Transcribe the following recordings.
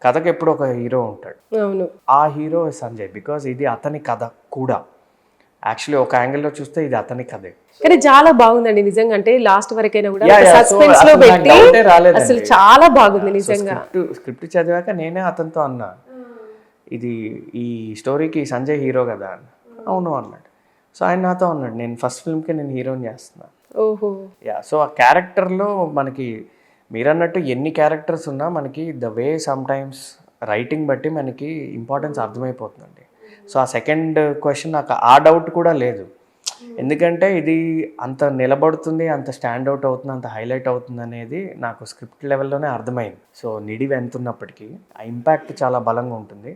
కథకి ఎప్పుడు ఒక హీరో ఉంటాడు. అవును. ఆ హీరో సంజయ్. బికాజ్ ఇది అతని కథ కూడా. యాక్చువల్లీ ఒక యాంగిల్లో చూస్తే ఇది అతని కథే. కానీ చాలా బాగుందండి నిజంగా. అంటే లాస్ట్ వరకైనా కూడా Yeah, yeah. So, సస్పెన్స్ లో అసలు నాకు పెట్టి doubt ఏ రాలేదండి. అసలు చాలా బాగుంది నిజంగా. స్క్రిప్ట్ చదివాక నేనే అతనితో అన్నా, ఇది ఈ స్టోరీకి సంజయ్ హీరో కదా అని. అవును అన్నాడు. సో ఆయన నాతో అన్నాడు, నేను ఫస్ట్ ఫిల్మ్కి నేను హీరోని చేస్తున్నాను. ఓహో. యా, సో ఆ క్యారెక్టర్లో మనకి మీరన్నట్టు ఎన్ని క్యారెక్టర్స్ ఉన్నా మనకి the way some times writing బట్టి మనకి ఇంపార్టెన్స్ అర్థమైపోతుందండి. సో ఆ సెకండ్ క్వశ్చన్ నాకు ఆ డౌట్ కూడా లేదు. ఎందుకంటే ఇది అంత నిలబడుతుంది, అంత స్టాండ్ అవుట్ అవుతుంది, అంత హైలైట్ అవుతుంది అనేది నాకు స్క్రిప్ట్ లెవెల్లోనే అర్థమైంది. సో నిడివి ఎంత ఉన్నప్పటికీ ఆ ఇంపాక్ట్ చాలా బలంగా ఉంటుంది.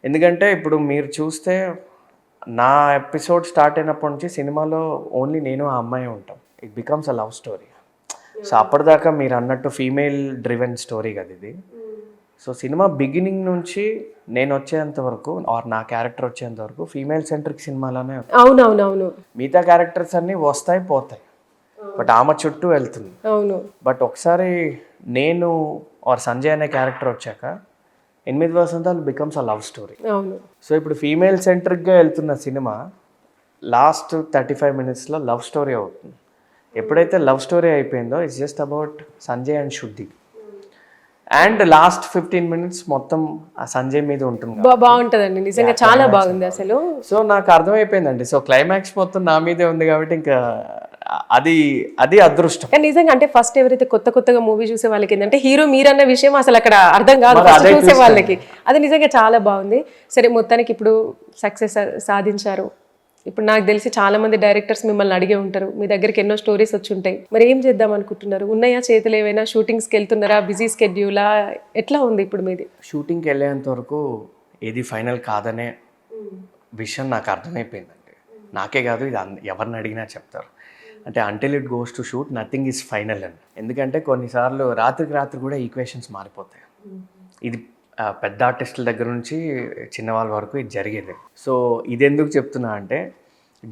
ఎందుకంటే ఇప్పుడు మీరు చూస్తే నా ఎపిసోడ్ స్టార్ట్ అయినప్పటి నుంచి సినిమాలో ఓన్లీ నేను ఆ అమ్మాయి ఉంటాం. It becomes a love story. So అప్పటిదాకా మీరు అన్నట్టు ఫీమేల్ డ్రివెన్ స్టోరీ కదా ఇది. సో సినిమా బిగినింగ్ నుంచి నేను వచ్చేంత వరకు ఆర్ నా క్యారెక్టర్ వచ్చేంత వరకు ఫీమేల్ సెంట్రిక్ సినిమాలోనే. అవునవునవును. మిగతా క్యారెక్టర్స్ అన్నీ వస్తాయి పోతాయి, బట్ ఆమె చుట్టూ వెళ్తుంది. అవును. బట్ ఒకసారి నేను ఆర్ సంజయ్ అనే క్యారెక్టర్ వచ్చాక 8% బికమ్స్ అ లవ్ స్టోరీ. అవును. సో ఇప్పుడు ఫీమేల్ సెంట్రిక్గా వెళ్తున్న సినిమా లాస్ట్ 35 మినిట్స్లో లవ్ స్టోరీ అవుతుంది. ఎప్పుడైతే లవ్ స్టోరీ అయిపోయిందో it's just about Sanjay and శుద్ధి. అండ్ లాస్ట్ 15 మినిట్స్ మొత్తం ఆ సంజయ్ మీద ఉంటుంది. బాగుంటదండి నిజంగా, చాలా బాగుంది అసలు. సో నాకు అర్థమైపోయిందండి. సో క్లైమాక్స్ మొత్తం నా మీదే ఉంది కాబట్టి ఇంకా అది అది అదృష్టం. కానీ నిజంగా అంటే ఫస్ట్ ఎవరైతే కొత్తగా మూవీ చూసే వాళ్ళకి ఏంటంటే హీరో మీరన్న విషయం అసలు అక్కడ అర్థం కాదు ఫస్ట్ చూసే వాళ్ళకి. అది నిజంగా చాలా బాగుంది. సరే, మొత్తానికి ఇప్పుడు సక్సెస్ సాధించారు. ఇప్పుడు నాకు తెలిసి చాలా మంది డైరెక్టర్స్ మిమ్మల్ని అడిగే ఉంటారు, మీ దగ్గరికి ఎన్నో స్టోరీస్ వచ్చి ఉంటాయి. మరి ఏం చేద్దాం అనుకుంటున్నారు? ఉన్నాయా చేతులు ఏవైనా? షూటింగ్స్కి వెళ్తున్నారా? బిజీ స్కెడ్యూలా? ఎట్లా ఉంది ఇప్పుడు మీది? షూటింగ్కి వెళ్ళేంత వరకు ఏది ఫైనల్ కాదనే విషయం నాకు అర్థమైపోయిందండి. నాకే కాదు, ఇది ఎవరిని అడిగినా చెప్తారు. అంటే until it goes to shoot nothing is final అని. ఎందుకంటే కొన్నిసార్లు రాత్రికి రాత్రి కూడా ఈక్వేషన్స్ మారిపోతాయి. ఇది పెద్ద ఆర్టిస్టుల దగ్గర నుంచి చిన్నవాళ్ళ వరకు ఇది జరిగేది. సో ఇది ఎందుకు చెప్తున్నా అంటే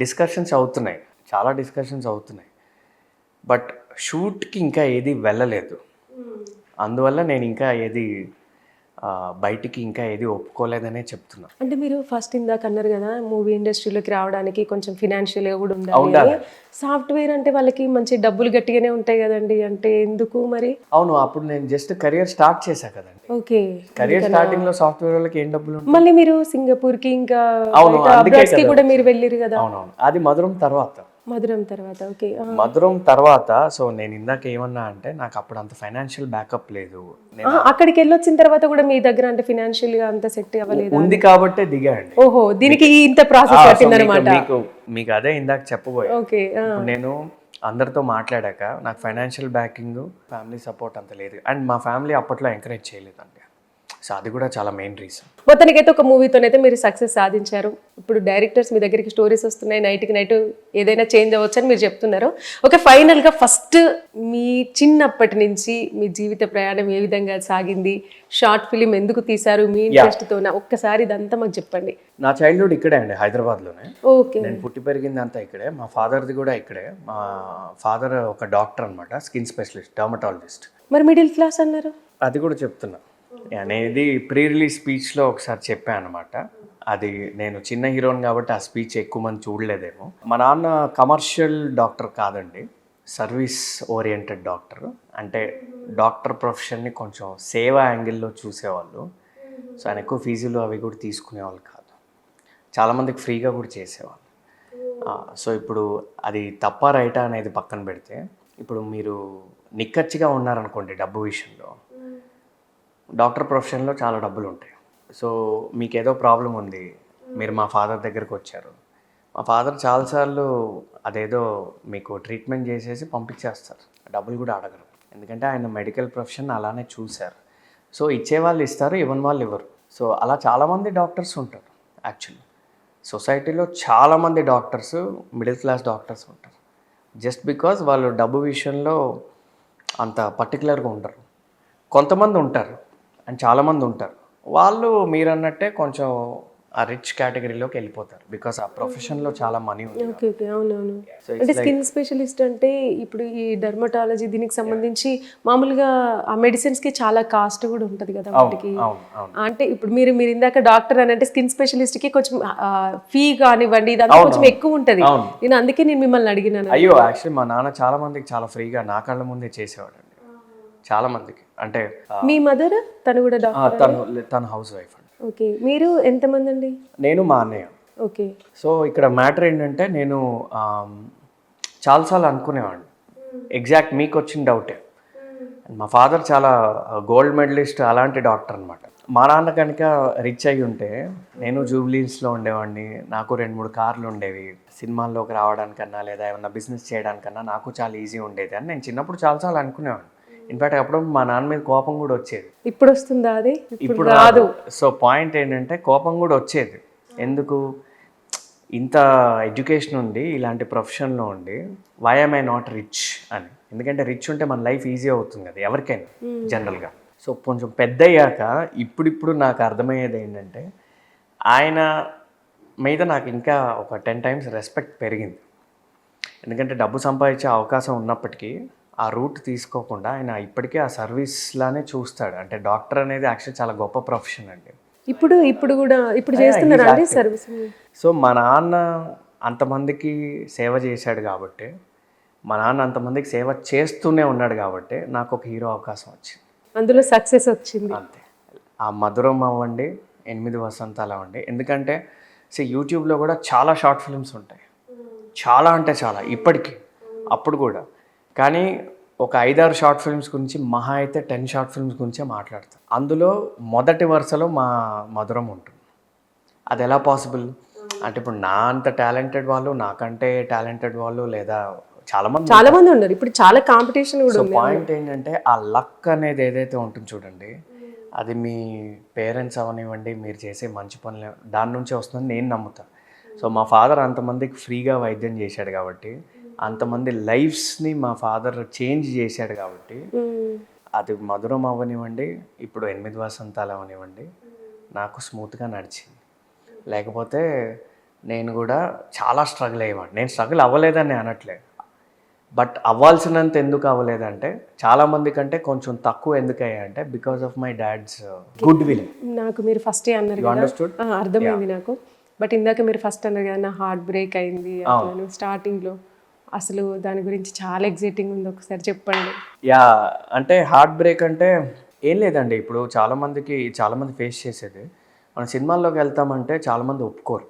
డిస్కషన్స్ అవుతున్నాయి, చాలా డిస్కషన్స్ అవుతున్నాయి, బట్ షూట్కి ఇంకా ఏది వెళ్ళలేదు. అందువల్ల నేను ఇంకా ఏది బయటికి ఇంకా ఏది ఒప్పుకోలేదనే చెప్తున్నా. అంటే మీరు ఫస్ట్ ఇందాక అన్నారు కదా, మూవీ ఇండస్ట్రీలోకి రావడానికి కొంచెం ఫినాన్షియల్గా కూడా ఉండాలి. సాఫ్ట్వేర్ అంటే వాళ్ళకి మంచి డబ్బులు గట్టిగానే ఉంటాయి కదండి, అంటే ఎందుకు మరి? అవును, అప్పుడు నేను జస్ట్ కెరియర్ స్టార్ట్ చేశా కదండి. ఓకే, కెరియర్ స్టార్టింగ్ లో సాఫ్ట్వేర్ వాళ్ళకి ఏం డబ్బులు? మళ్ళీ మీరు సింగపూర్ కి ఇంకా కూడా మీరు వెళ్ళిరు కదా. అవునవును, అది మధురం తర్వాత. ఓకే. మధురం తర్వాత. సో నేను ఇందాక ఏమన్నా అంటే నాకు అప్పుడు అంత ఫైనాన్షియల్ బ్యాకప్ లేదు. అక్కడికి వెళ్ళొచ్చిన తర్వాత కూడా మీ దగ్గర అంటే ఫినాన్షియల్ గా అంత సెట్ అవ్వలేదు ఉంది కాబట్టి దిగాండి. ఓహో, దీనికి ఇంత ప్రాసెస్ పట్టిందన్నమాట. మీకు అదే ఇందాక చెప్పబోయే. ఓకే. నేను అందరితో మాట్లాడాక నాకు ఫైనాన్షియల్ బ్యాకింగ్, ఫ్యామిలీ సపోర్ట్ అంత లేదు. అండ్ మా ఫ్యామిలీ అప్పట్లో ఎంకరేజ్ చేయలేదండి. సో అది కూడా చాలా మెయిన్ రీజన్. మొత్తానికైతే ఒక మూవీతోనైతే మీరు సక్సెస్ సాధించారు. ఇప్పుడు డైరెక్టర్స్ మీ దగ్గరికి స్టోరీస్ వస్తున్నాయి, నైట్కి నైట్ ఏదైనా చేంజ్ అవ్వచ్చు అని మీరు చెప్తున్నారు. ఓకే, ఫైనల్గా ఫస్ట్ మీ చిన్నప్పటి నుంచి మీ జీవిత ప్రయాణం ఏ విధంగా సాగింది, షార్ట్ ఫిలిం ఎందుకు తీశారు, మీ ఇంట్రెస్ట్తో ఒక్కసారి ఇదంతా మాకు చెప్పండి. నా చైల్డ్హుడ్ ఇక్కడే అండి, హైదరాబాద్లోనే. ఓకే. నేను పుట్టి పెరిగింది అంతా ఇక్కడే. మా ఫాదర్ది కూడా ఇక్కడే. మా ఫాదర్ ఒక డాక్టర్ అనమాట, స్కిన్ స్పెషలిస్ట్, డర్మటాలజిస్ట్. మరి మిడిల్ క్లాస్ అన్నారు, అది కూడా చెప్తున్నా అనేది ప్రీ రిలీజ్ స్పీచ్లో ఒకసారి చెప్పాను అనమాట. అది నేను చిన్న హీరోని కాబట్టి ఆ స్పీచ్ ఎక్కువ మంది చూడలేదేమో. మా నాన్న కమర్షియల్ డాక్టర్ కాదండి, సర్వీస్ ఓరియంటెడ్ డాక్టర్. అంటే డాక్టర్ ప్రొఫెషన్ని కొంచెం సేవా యాంగిల్లో చూసేవాళ్ళు. సో ఆయన ఎక్కువ ఫీజులు అవి కూడా తీసుకునేవాళ్ళు కాదు, చాలామందికి ఫ్రీగా కూడా చేసేవాళ్ళు. సో ఇప్పుడు అది తప్ప రైటా అనేది పక్కన పెడితే, ఇప్పుడు మీరు నిక్కచ్చిగా ఉన్నారనుకోండి డబ్బు విషయంలో, డాక్టర్ ప్రొఫెషన్లో చాలా డబ్బులు ఉంటాయి. సో మీకు ఏదో ప్రాబ్లం ఉంది, మీరు మా ఫాదర్ దగ్గరికి వచ్చారు. మా ఫాదర్ చాలాసార్లు అదేదో మీకు ట్రీట్మెంట్ చేసేసి పంపించేస్తారు, డబ్బులు కూడా అడగరు. ఎందుకంటే ఆయన మెడికల్ ప్రొఫెషన్ అలానే చూశారు. సో ఇచ్చేవాళ్ళు ఇస్తారు, ఇవ్వని వాళ్ళు ఇవ్వరు. సో అలా చాలామంది డాక్టర్స్ ఉంటారు. యాక్చువల్లీ సొసైటీలో చాలామంది డాక్టర్స్ మిడిల్ క్లాస్ డాక్టర్స్ ఉంటారు. జస్ట్ బికాజ్ వాళ్ళు డబ్బు విషయంలో అంత పర్టికులర్గా ఉండరు. కొంతమంది ఉంటారు అండ్ చాలామంది ఉంటారు. వాళ్ళు మీరన్నట్టే కొంచెం ఆ రిచ్ కేటగిరీలోకి వెళ్ళిపోతారు బికాస్ ఆ ప్రొఫెషన్లో చాలా మనీ ఉంది. ఓకే ఓకే అవునవును. సో అంటే స్కిన్ స్పెషలిస్ట్ అంటే ఇప్పుడు ఈ డెర్మటాలజీ దీనికి సంబంధించి మామూలుగా ఆ మెడిసిన్స్కి చాలా కాస్ట్ కూడా ఉంటుంది కదా వాటికి. అవును అవును అంటే ఇప్పుడు మీరు మీరు ఇందాక డాక్టర్ అని అంటే స్కిన్ స్పెషలిస్ట్కి కొంచెం ఫీ కానివ్వండి ఇదంతా కొంచెం ఎక్కువ ఉంటుంది. అవును. నేను అందుకే నేను మిమ్మల్ని అడిగినాను. అయ్యో యాక్చువల్లీ మా నాన్న చాలా మందికి చాలా ఫ్రీగా నా కళ్ళ ముందే చేసేవాడండి చాలా మందికి. అంటే మీ మదర్ తను కూడా డాక్టర్? తన హౌస్ వైఫ్ అండి. ఓకే. మీరు ఎంతమంది అండి? నేను మా అన్నయ్య. ఓకే. సో ఇక్కడ మ్యాటర్ ఏంటంటే నేను చాలాసార్లు అనుకునేవాడిని ఎగ్జాక్ట్ మీకు వచ్చిన డౌటే. మా ఫాదర్ చాలా గోల్డ్ మెడలిస్ట్ అలాంటి డాక్టర్ అనమాట. మా నాన్న కనుక రిచ్ అయ్యి ఉంటే నేను జూబ్లీస్లో ఉండేవాడిని, నాకు 2-3 కార్లు ఉండేవి, సినిమాల్లోకి రావడానికన్నా లేదా ఏమన్నా బిజినెస్ చేయడానికన్నా నాకు చాలా ఈజీ ఉండేది అని నేను చిన్నప్పుడు చాలాసార్లు అనుకునేవాడిని. ఇన్ఫాక్ట్ అప్పుడు మా నాన్న మీద కోపం కూడా వచ్చేది. ఇప్పుడు వస్తుందా అది? ఇప్పుడు రాదు. సో పాయింట్ ఏంటంటే కోపం కూడా వచ్చేది. ఎందుకు ఇంత ఎడ్యుకేషన్ ఉంది ఇలాంటి ప్రొఫెషన్లో ఉండి why am I not rich అని. ఎందుకంటే రిచ్ ఉంటే మన లైఫ్ ఈజీ అవుతుంది కదా ఎవరికైనా జనరల్గా. సో కొంచెం పెద్ద అయ్యాక ఇప్పుడిప్పుడు నాకు అర్థమయ్యేది ఏంటంటే ఆయన మీద నాకు ఇంకా ఒక 10 times రెస్పెక్ట్ పెరిగింది. ఎందుకంటే డబ్బు సంపాదించే అవకాశం ఉన్నప్పటికీ ఆ రూట్ తీసుకోకుండా ఆయన ఇప్పటికీ ఆ సర్వీస్లానే చూస్తాడు. అంటే డాక్టర్ అనేది యాక్చువల్లీ చాలా గొప్ప ప్రొఫెషన్ అండి. ఇప్పుడు కూడా ఇప్పుడు చేస్తున్నారా అండి సర్వీస్? సో మా నాన్న అంతమందికి సేవ చేశాడు కాబట్టి, మా నాన్న అంతమందికి సేవ చేస్తూనే ఉన్నాడు కాబట్టి నాకు ఒక హీరో అవకాశం వచ్చింది. అందులో సక్సెస్ వచ్చింది అంతే. ఆ మధురం అవ్వండి, 8 వసంతాలు అవ్వండి. ఎందుకంటే యూట్యూబ్లో కూడా చాలా షార్ట్ ఫిల్మ్స్ ఉంటాయి, చాలా అంటే చాలా ఇప్పటికీ, అప్పుడు కూడా. కానీ ఒక 5-6 షార్ట్ ఫిల్మ్స్ గురించి మహా అయితే 10 షార్ట్ ఫిల్మ్స్ గురించే మాట్లాడతాను. అందులో మొదటి వరుసలో మా మధురం ఉంటుంది. అది ఎలా పాసిబుల్ అంటే ఇప్పుడు నా అంత టాలెంటెడ్ వాళ్ళు, నాకంటే టాలెంటెడ్ వాళ్ళు లేదా చాలా మంది ఉన్నారు. ఇప్పుడు చాలా కాంపిటీషన్ కూడా ఉంది. పాయింట్ ఏంటంటే ఆ లక్ అనేది ఏదైతే ఉంటుంది చూడండి, అది మీ పేరెంట్స్ అవనివ్వండి, మీరు చేసే మంచి పనులు దాని నుంచే వస్తుందని నేను నమ్ముతాను. సో మా ఫాదర్ అంతమందికి ఫ్రీగా వైద్యం చేశాడు కాబట్టి, అంతమంది లైఫ్స్ని మా ఫాదర్ చేంజ్ చేశాడు కాబట్టి, అది మధురం అవ్వనివ్వండి, ఇప్పుడు 8 వసంతాలు అవనివ్వండి, నాకు స్మూత్గా నడిచింది. లేకపోతే నేను కూడా చాలా స్ట్రగుల్ అయ్యేవాడిని. నేను స్ట్రగుల్ అవ్వలేదని అనట్లేదు, బట్ అవ్వాల్సినంత ఎందుకు అవ్వలేదంటే చాలామంది కంటే కొంచెం తక్కువ ఎందుకు అయ్యాయంటే because of my dad's goodwill. నాకు మీరు ఫస్ట్ అన్నారు కదా, అర్థమైంది నాకు. బట్ ఇందాక మీరు ఫస్ట్ అన్నారు కదా నా హార్ట్ బ్రేక్ అయింది స్టార్టింగ్లో, అసలు దాని గురించి చాలా ఎగ్జైటింగ్ ఉంది, ఒకసారి చెప్పండి. యా, అంటే హార్ట్ బ్రేక్ అంటే ఏం లేదండి. ఇప్పుడు చాలామంది ఫేస్ చేసేది, మన సినిమాల్లోకి వెళ్తామంటే చాలామంది ఒప్పుకోరు,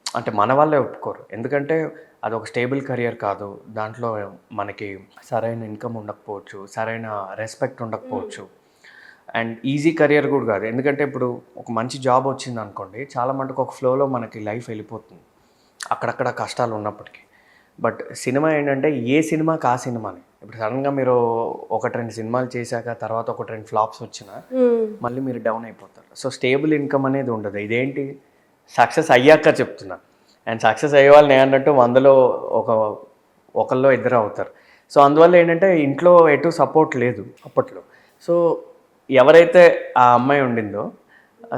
అంటే మన వాళ్ళే ఒప్పుకోరు. ఎందుకంటే అది ఒక స్టేబుల్ కెరియర్ కాదు, దాంట్లో మనకి సరైన ఇన్కమ్ ఉండకపోవచ్చు, సరైన రెస్పెక్ట్ ఉండకపోవచ్చు, అండ్ ఈజీ కెరియర్ కూడా కాదు. ఎందుకంటే ఇప్పుడు ఒక మంచి జాబ్ వచ్చింది అనుకోండి, చాలా మటుకు ఒక ఫ్లోలో మనకి లైఫ్ వెళ్ళిపోతుంది అక్కడక్కడ కష్టాలు ఉన్నప్పటికీ. బట్ సినిమా ఏంటంటే ఏ సినిమాకి ఆ సినిమాని. ఇప్పుడు సడన్గా మీరు 1-2 సినిమాలు చేశాక తర్వాత 1-2 ఫ్లాప్స్ వచ్చినా మళ్ళీ మీరు డౌన్ అయిపోతారు. సో స్టేబుల్ ఇన్కమ్ అనేది ఉండదు. ఇదేంటి సక్సెస్ అయ్యాక చెప్తున్నా, అండ్ సక్సెస్ అయ్యే వాళ్ళు నేను అన్నట్టు 100లో ఒకళ్ళో ఇద్దరు అవుతారు. సో అందువల్ల ఏంటంటే ఇంట్లో ఎటు సపోర్ట్ లేదు అప్పట్లో. సో ఎవరైతే ఆ అమ్మాయి ఉండిందో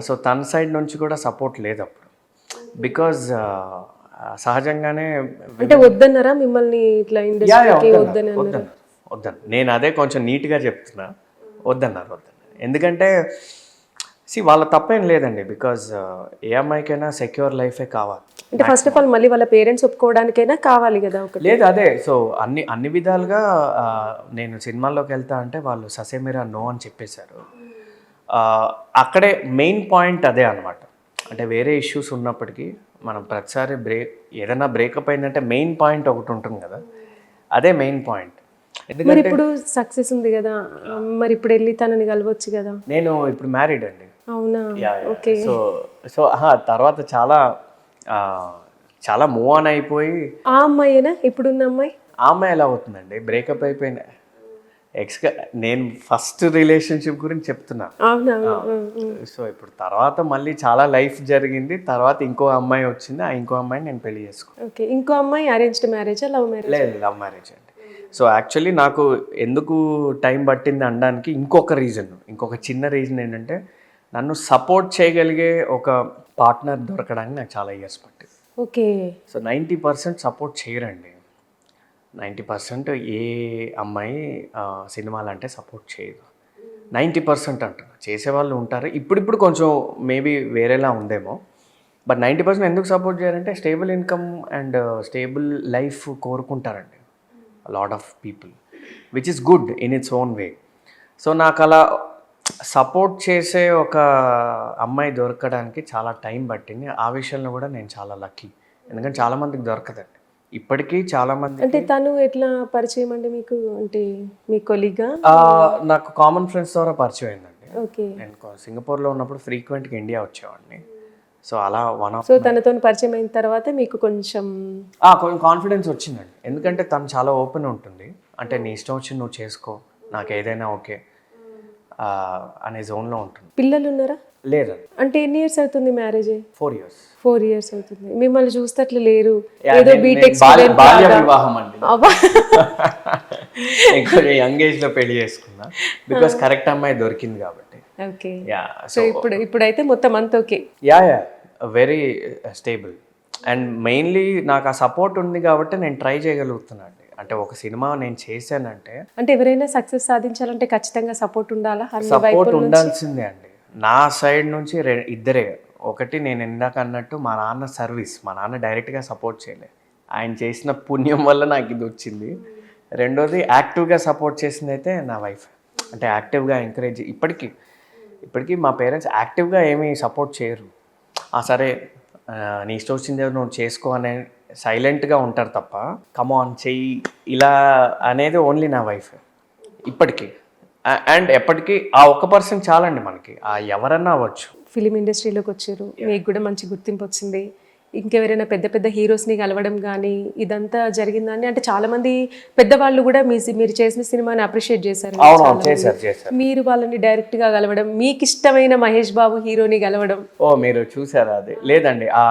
సో తన సైడ్ నుంచి కూడా సపోర్ట్ లేదు అప్పుడు. బికాజ్ సహజంగానే అంటే వద్దన్నారా మిమ్మల్ని ఇట్లా ఇండస్ట్రీకి వద్దన్నారు? నేను అదే కొంచెం నీట్గా చెప్తున్నా, వద్దన్నారు. ఎందుకంటే వాళ్ళ తప్పేం లేదండి. బికాజ్ ఏ అమ్మాయికైనా సెక్యూర్ లైఫే కావాలి. అంటే ఫస్ట్ ఆఫ్ ఆల్ మళ్ళీ వాళ్ళ పేరెంట్స్ ఒప్పుకోవడానికైనా కావాలి కదా ఒకటి. లేదు అదే. సో అన్ని విధాలుగా నేను సినిమాల్లోకి వెళ్తా అంటే వాళ్ళు ససేమిరా నో అని చెప్పేశారు. అక్కడే మెయిన్ పాయింట్ అదే అనమాట. అంటే వేరే ఇష్యూస్ ఉన్నప్పటికీ మనం ప్రతిసారి ఏదైనా బ్రేకప్ అయిందంటే మెయిన్ పాయింట్ ఒకటి ఉంటుంది కదా, అదే మెయిన్ పాయింట్. మరి ఇప్పుడు సక్సెస్ ఉంది కదా, మరి ఇప్పుడు వెళ్ళి తనని కలవచ్చు కదా. నేను ఇప్పుడు మ్యారీడ్ అండి. అవునా? ఓకే. సో తర్వాత చాలా మూవ్ ఆన్ అయిపోయి. ఆ అమ్మాయినా ఇప్పుడున్న అమ్మాయి? ఆ అమ్మాయి ఎలా అవుతుందండి, బ్రేకప్ అయిపోయిన నేను ఫస్ట్ రిలేషన్షిప్ గురించి చెప్తున్నా. సో ఇప్పుడు తర్వాత మళ్ళీ చాలా లైఫ్ జరిగింది, తర్వాత ఇంకో అమ్మాయి వచ్చింది, ఆ ఇంకో అమ్మాయిని నేను పెళ్లి చేసుకున్నాను. ఓకే. ఇంకో అమ్మాయి అరేంజ్డ్ మ్యారేజా లవ్ మ్యారేజ్? లేదు, లవ్ మ్యారేజ్ అండి. సో యాక్చువల్లీ నాకు ఎందుకు టైం పట్టింది అనడానికి ఇంకొక చిన్న రీజన్ ఏంటంటే నన్ను సపోర్ట్ చేయగలిగే ఒక పార్ట్నర్ దొరకడానికి నాకు చాలా ఇయర్స్ పట్టింది. ఓకే. సో 90% సపోర్ట్ చేయరండి. 90% ఏ అమ్మాయి సినిమాలు అంటే సపోర్ట్ చేయదు. 90% అంటున్నా, చేసేవాళ్ళు ఉంటారు. ఇప్పుడిప్పుడు కొంచెం మేబీ వేరేలా ఉందేమో, బట్ 90% ఎందుకు సపోర్ట్ చేయాలంటే stable income and stable life కోరుకుంటారండి lot of people, which is good in its own way. So నాకు అలా సపోర్ట్ చేసే ఒక అమ్మాయి దొరకడానికి చాలా టైం పట్టింది. ఆ విషయంలో కూడా నేను చాలా లక్కీ, ఎందుకంటే చాలామందికి దొరకదండి ఇప్పటికీ. చాలామంది అంటే తను ఎట్లా పరిచయం అండి మీకు? అంటే మీ కొలీగా? నాకు కామన్ ఫ్రెండ్స్ ద్వారా పరిచయం అయిందండి. ఓకే. నేను సింగపూర్లో ఉన్నప్పుడు ఫ్రీక్వెంట్గా ఇండియా వచ్చేవాడిని. సో అలా వన్ ఆఫ్ సో తనతో పరిచయం అయిన తర్వాత మీకు కొంచెం కొంచెం కాన్ఫిడెన్స్ వచ్చిందండి, ఎందుకంటే తను చాలా ఓపెన్ ఉంటుంది. అంటే నీ ఇష్టం వచ్చి నువ్వు చేసుకో, నాకు ఏదైనా ఓకే అనే జోన్లో ఉంటుంది. పిల్లలు ఉన్నారా? లేదండి. అంటే ఎన్ని ఇయర్స్ అవుతుంది మ్యారేజ్? 4 years. 4 years అవుతుంది. మిమ్మల్ని చూస్తే అట్లా లేరు, ఏదో బీటెక్ బాల్య వివాహం అండి. కొంచెం యంగ్ ఏజ్ లో పెళ్లి చేసుకున్నా, బికాస్ కరెక్ట్ అమ్మాయి దొరికింది కాబట్టి. ఓకే. యా. సో ఇప్పుడైతే మొత్తం అంత okay. Yeah very stable. And mainly నాకు ఆ సపోర్ట్ ఉంది కాబట్టి నేను ట్రై చేయగలుగుతున్నాను. అంటే ఒక సినిమా నేను చేశానంటే, అంటే ఎవరైనా సక్సెస్ సాధించాలంటే ఖచ్చితంగా సపోర్ట్ ఉండాలా? సపోర్ట్ ఉండాల్సిందే అండి. నా సైడ్ నుంచి ఇద్దరే. ఒకటి, నేను ఇందాక అన్నట్టు మా నాన్న సర్వీస్, మా నాన్న డైరెక్ట్గా సపోర్ట్ చేయలే, ఆయన చేసిన పుణ్యం వల్ల నాకు ఇది వచ్చింది. రెండోది, యాక్టివ్గా సపోర్ట్ చేసింది అయితే నా వైఫ్. అంటే యాక్టివ్గా ఎంకరేజ్, ఇప్పటికీ మా పేరెంట్స్ యాక్టివ్గా ఏమీ సపోర్ట్ చేయరు. సరే నీ ఇష్టం వచ్చింది నువ్వు చేసుకో అనే సైలెంట్గా ఉంటారు తప్ప, కమాన్ చెయ్యి ఇలా అనేది ఓన్లీ నా వైఫ్ ఇప్పటికీ. అండ్ ఎప్పటికీ ఆ ఒక్క పర్సన్ చాలండి మనకి, ఎవరన్నా అవ్వచ్చు. ఫిలిం ఇండస్ట్రీలోకి వచ్చారు, మీకు కూడా మంచి గుర్తింపు వచ్చింది. ఇంకెవరైనా పెద్ద పెద్ద హీరోస్ని కలవడం కానీ ఇదంతా జరిగిందని, అంటే చాలా మంది పెద్దవాళ్ళు కూడా మీరు చేసిన సినిమాని అప్రిషియేట్ చేశారు. మీరు వాళ్ళని డైరెక్ట్ గా కలవడం, మీకు ఇష్టమైన మహేష్ బాబు హీరోని కలవడం. మీరు చూసారా? అది లేదండి, ఆ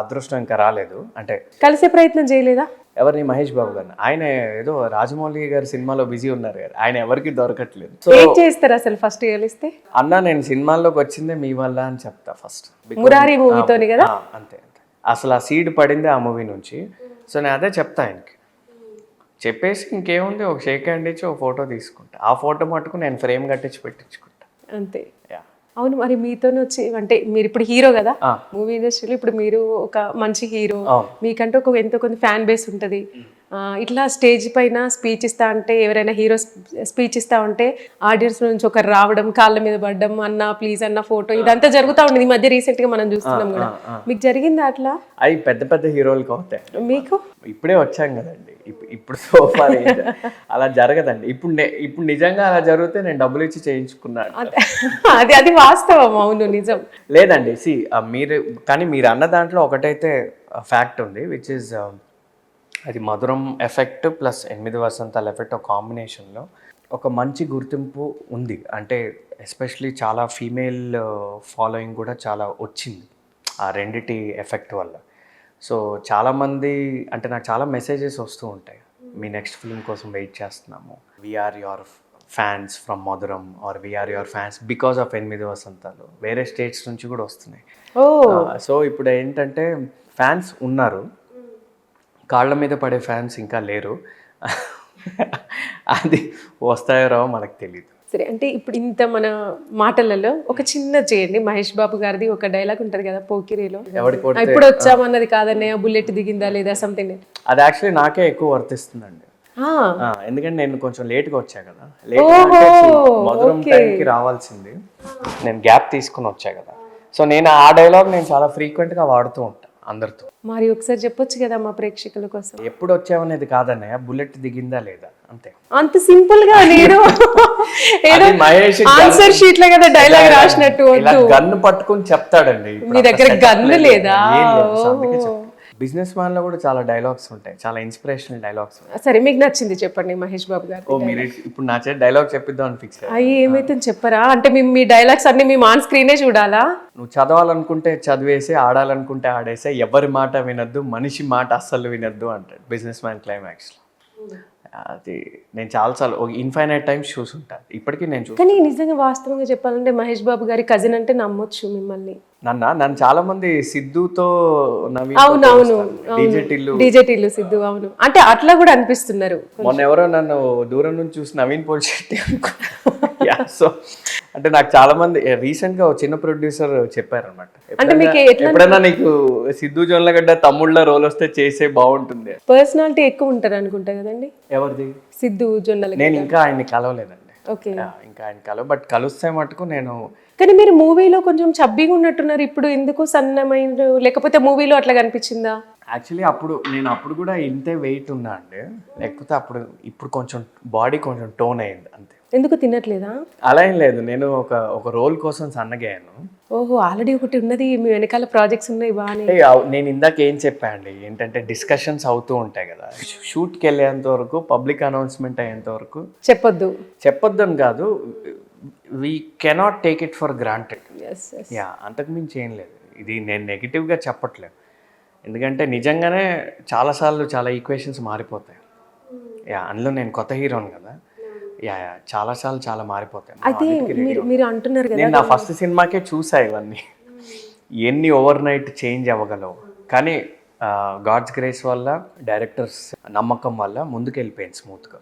అదృష్టం ఇంకా రాలేదు. అంటే కలిసే ప్రయత్నం చేయలేదా? ఎవరిని? మహేష్ బాబు గారిని. ఆయన ఏదో రాజమౌళి గారి సినిమాలో బిజీ ఉన్నారు కదా, ఆయన ఎవరికి దొరకట్లేదు. ఏం చేస్తారు అసలు ఫస్ట్ కలిస్తే? అన్న నేను సినిమాల్లోకి వచ్చిందే మీ వల్ల అని చెప్తా ఫస్ట్. మురారి మూవీతోని కదా? అంతే, అసలు ఆ సీడ్ పడింది ఆ మూవీ నుంచి. సో నేను అదే చెప్తా ఆయనకి, చెప్పేసి ఇంకేముంది, ఒక షేక్ హ్యాండ్ ఇచ్చి ఒక ఫోటో తీసుకుంటా. ఆ ఫోటో మటుకు నేను ఫ్రేమ్ కట్టించి పెట్టించుకుంటా అంతే. అవును. మరి మీతోనే వచ్చి, అంటే మీరు ఇప్పుడు హీరో కదా మూవీ ఇండస్ట్రీలో, ఇప్పుడు మీరు ఒక మంచి హీరో, మీకంటే ఒక ఎంతో కొంత ఫ్యాన్ బేస్ ఉంటుంది. ఇట్లా స్టేజ్ పైన స్పీచ్ ఇస్తా అంటే, ఎవరైనా హీరో స్పీచ్ ఇస్తా ఉంటే ఆడియన్స్ నుంచి ఒకరు రావడం, కాళ్ళ మీద పడడం, అన్న ప్లీజ్ అన్న ఫోటో, ఇదంతా జరుగుతూ ఉంటుంది. ఈ మధ్య రీసెంట్ గా మనం చూస్తున్నాం కూడా. మీకు జరిగిందా అట్లా? అవి పెద్ద పెద్ద హీరోలకు అవుతాయి. మీకు ఇప్పుడే వచ్చాం కదండి, ఇప్పుడు సోఫా అలా జరగదండి. ఇప్పుడు నిజంగా అలా జరిగితే నేను డబ్బులు ఇచ్చి చేయించుకున్నాను. అది వాస్తవం. అవును, నిజం. లేదండి, కానీ మీరు అన్న దాంట్లో ఒకటైతే ఫ్యాక్ట్ ఉంది, విచ్ ఇస్ అది మధురం ఎఫెక్ట్ ప్లస్ 8 వసంతాల ఎఫెక్ట్ ఒక కాంబినేషన్లో ఒక మంచి గుర్తింపు ఉంది. అంటే ఎస్పెషలీ చాలా ఫీమేల్ ఫాలోయింగ్ కూడా చాలా వచ్చింది ఆ రెండిటి ఎఫెక్ట్ వల్ల. సో చాలామంది, అంటే నాకు చాలా మెసేజెస్ వస్తూ ఉంటాయి, మీ నెక్స్ట్ ఫిల్మ్ కోసం వెయిట్ చేస్తున్నాము, we are your fans from Madhuram, or we are your fans because of 8 Vasantalu. వేరే స్టేట్స్ నుంచి కూడా వస్తున్నాయి. సో ఇప్పుడు ఏంటంటే ఫ్యాన్స్ ఉన్నారు, కాళ్ళ మీద పడే ఫ్యాన్స్ ఇంకా లేరు. అది వస్తాయో రావో మనకు తెలియదు. సరే, అంటే ఇప్పుడు ఇంత మన మాటలలో ఒక చిన్న చేయండి. మహేష్ బాబు గారిది ఒక డైలాగ్ ఉంటుంది కదా పోకిరిలో, ఇప్పుడు వచ్చామన్నది కాదన్నయ్య, బుల్లెట్ దిగిందా లేదా సంథింగ్. అది యాక్చువల్లీ నాకే ఎక్కువ వర్తిస్తుందండి, ఎందుకంటే నేను కొంచెం లేట్గా వచ్చా కదా. మధురం టైంకి రావాల్సింది, నేను గ్యాప్ తీసుకుని వచ్చా కదా. సో నేను ఆ డైలాగ్ నేను చాలా ఫ్రీక్వెంట్గా వాడుతూ ఉంటాను అందరితో. మరి ఒకసారి చెప్పొచ్చు కదా మా ప్రేక్షకుల కోసం. ఎప్పుడు వచ్చావనేది కాదన్నయ్య, బుల్లెట్ దిగిందా లేదా అంతే. అంత సింపుల్ గా నేను మహేష్ ఆన్సర్ షీట్ లో కదా డైలాగ్ రాసినట్టు గన్ను పట్టుకుని చెప్తాడండి. మీ దగ్గర గన్ను లేదా? బిజినెస్ మ్యాన్ లో కూడా చాలా డైలాగ్స్ ఉంటాయి, చాలా ఇన్స్పిరేషనల్ డైలాగ్స్. సరే, మీకు నచ్చింది చెప్పండి మహేష్ బాబు గారు. మీరు ఇప్పుడు నా చేతి డైలాగ్ చెప్పిద్దాం అని ఫిక్స్ అయ్యి ఏమైతే చెప్పరా? అంటే మీ డైలాగ్స్ అన్ని మేము ఆన్ స్క్రీనే చూడాలా? నువ్వు చదవాలనుకుంటే చదివేసి, ఆడాలనుకుంటే ఆడేసే, ఎవరి మాట వినొద్దు, మనిషి మాట అస్సలు వినొద్దు అంటాడు బిజినెస్ మ్యాన్ క్లైమాక్స్ లో. అది నేను చాలాసార్లు ఇన్ఫైనైట్ టైమ్స్ చూసుంటాను, ఇప్పటికీ నేను కానీ నిజంగా వాస్తవంగా చెప్పాలంటే మహేష్ బాబు గారి కజిన్ అంటే నమ్మొచ్చు మిమ్మల్ని. నన్ను చాలా మంది సిద్ధుతో అవునవును డీజే టిల్లు. డీజేటీలు సిద్ధు, అవును, అంటే అట్లా కూడా అనిపిస్తున్నారు. మొన్న ఎవరో నన్ను దూరం నుంచి చూసి నవీన్ పోల్శెట్టి అనుకున్నా. సో అంటే నాకు చాలా మంది రీసెంట్ గా ఒక చిన్న ప్రొడ్యూసర్ చెప్పారనమాట, అంటే మీకు ఎప్పుడైనా నీకు సిద్ధు జొన్నలగడ్డ తమ్ముళ్ళ రోల్ వస్తే చేసే బాగుంటుంది. పర్సనాలిటీ ఎక్కువ ఉంటారు అనుకుంటా కదండి ఎవరిది? సిద్ధు జొన్నలకి. నేను ఇంకా ఆయన్ని కలవలేదండి. ఓకే. ఇంకా ఆయన బట్ కలిస్తే మటుకు నేను కానీ మీరు మూవీలో కొంచెం చబ్బీగా ఉన్నట్టున్నారు, ఇప్పుడు ఎందుకు సన్నమైన, లేకపోతే మూవీలో అట్లా కనిపించిందా? యాక్చువల్లీ అప్పుడు కూడా ఇంతే వెయిట్ ఉన్నా అండి, లేకపోతే ఇప్పుడు కొంచెం బాడీ కొంచెం టోన్ అయింది అంతే. ఎందుకు తినట్లేదా? అలా ఏం లేదు, నేను ఒక రోల్ కోసం సన్నగాను. ఓహో, ఆల్రెడీ ఒకటి ఉన్నది, మీ వెనకాల ప్రాజెక్ట్స్ ఉన్నాయి బాగానే. నేను ఇందాక ఏం చెప్పా అండి, ఏంటంటే డిస్కషన్స్ అవుతూ ఉంటాయి కదా, షూట్కి వెళ్ళేంత వరకు, పబ్లిక్ అనౌన్స్మెంట్ అయ్యేంత వరకు చెప్పొద్దని కాదు, we cannot take it for granted. Yeah, అంతకుమించి ఏం లేదు. ఇది నేను నెగిటివ్గా చెప్పట్లేదు, ఎందుకంటే నిజంగానే చాలాసార్లు చాలా ఈక్వేషన్స్ మారిపోతాయి. యా, అందులో నేను కొత్త హీరోని కదా. యా, చాలాసార్లు చాలా మారిపోతాయి. అయితే మీరు అంటున్నారు కదా, నేను నా ఫస్ట్ సినిమాకే చూసా ఇవన్నీ, ఎన్ని ఓవర్ నైట్ చేంజ్ అవ్వగలవు. కానీ గాడ్స్ గ్రేస్ వల్ల, డైరెక్టర్స్ నమ్మకం వల్ల ముందుకు వెళ్ళిపోయింది స్మూత్గా.